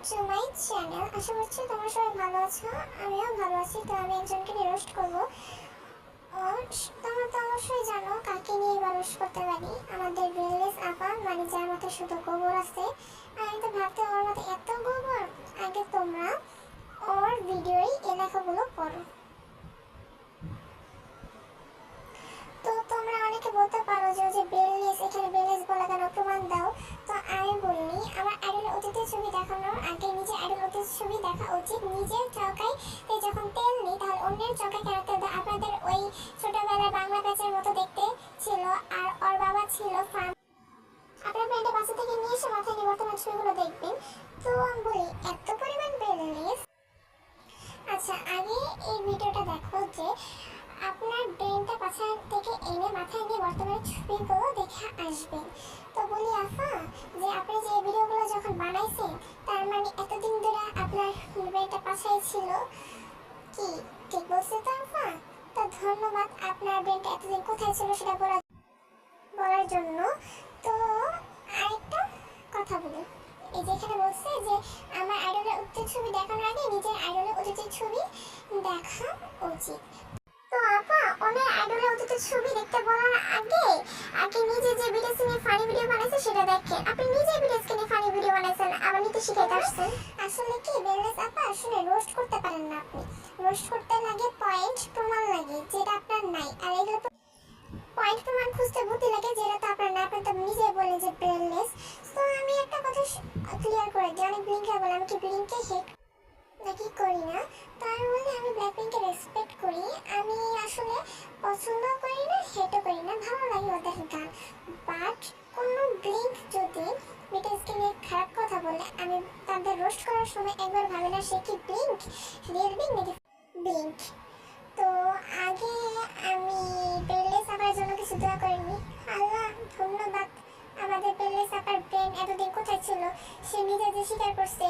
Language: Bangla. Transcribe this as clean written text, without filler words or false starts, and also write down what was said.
To my channel. আশা করছি তোমরা সবাই ভালো আছো, আমিও ভালো আছি। তো আমি একজনকে রোস্ট করবো। তোমরা তো অবশ্যই জানো কাকে নিয়ে এবার রোস্ট করতে পারি। আমাদের ব্রেনলেস আপা, মানে যার মাথায় শুধু গোবর আছে। আমি তো ভাবতে ওর মাথায় এত গোবর। আগে তোমরা ওর ভিডিওই এ লেখাগুলো পড়ো। তো তোমরা অনেকে বলতে পারো যে ব্রেনলেস, এখানে ব্রেনলেস বলা কেন, প্রমাণ দাও। তো আমি বলিনি, আমার আইডলের অতীতের ছবি দেখানোর আগে নিজের আইডল অতীতের ছবি দেখা উচিত। নিজের চৌকায় যখন তেল নেই তাহলে অন্যের চৌকায় কেন তেল দাও? আপনাদের ওই ছোটবেলায় বাংলা প্যাচের মতো দেখতে ছিল, আর ওর বাবা ছিল ফার্ম। আপনার ব্রেনটা বাসা থেকে নিয়ে এসে মাথায় নিয়ে বর্তমান ছবিগুলো দেখবেন। তো আমি বলি এত পরিমাণ ব্রেনলেস। আচ্ছা, আগে এই ভিডিওটা দেখো যে আপনার ব্রেনটা পাছা থেকে এনে মাথায় নিয়ে বর্তমানে ছবিগুলো দেখে আসবেন। তো বলি আফা, যে আপনি যে ভিডিওগুলো যখন বানাইছেন তার মানে এতদিন ধরে আপনার ব্রেনটা পাছায় ছিল, কি ঠিক বলছে তো আফা? তো ধন্যবাদ আপনার ব্রেনটা এতদিন কোথায় ছিল সেটা বলার জন্য। তো আরেকটা কথা বলি, এই যে এখানে বলছে যে আমার আইডলের অতীতের ছবি দেখানোর আগে নিজের আইডলের অতীতের ছবি দেখা উচিত। তো আপা, ওনার আইডলের অতীতের ছবি দেখতে বলার আগে আগে নিজে যে ভিডিওস নিয়ে ফানি ভিডিও বানাইছে সেটা দেখেন। আপনি নিজে ভিডিওস নিয়ে ফানি ভিডিও বানাইছেন, আবার নিতে শিখাইতে আসছেন। আসলে কি বেললেস আপা, আসলে রোস্ট করতে পারেন না আপনি। রোস্ট করতে লাগে পয়েন্ট, প্রমাণ লাগে, যেটা আপনার নাই। আর এগুলো পয়েন্ট প্রমাণ খুঁজতে বুদ্ধি লাগে, যেটা তো আপনার না। আপনি তো নিজে বলেন যে ব্রেনলেস। তো আমি একটা কথা ক্লিয়ার করে দিই, অনেক ব্লিঙ্কার বলে আমি কি ব্লিঙ্কে হেট নাকি করি না। তো আমি বলি আমি ব্ল্যাকপিঙ্ককে রেসপেক্ট করি। আমি আসলে পছন্দ করি না, হেটও করি না, ভালো লাগে ওদের গান। বাট কোনো ব্লিঙ্ক যদি বিটিএসকে নিয়ে খারাপ কথা বলে, আমি তাদের রোস্ট করার সময় একবার ভাবি না সে কি ব্লিঙ্ক, রিয়েল ব্লিঙ্ক নাকি ব্লিঙ্ক। তো আগে আমি বেললেস আপার জন্য কিছু দোয়া করিনি। আল্লাহ ধন্যবাদ, আমাদের বেললেস আপার ব্রেন এতদিন কোথায় ছিল সে নিজে যে স্বীকার করছে।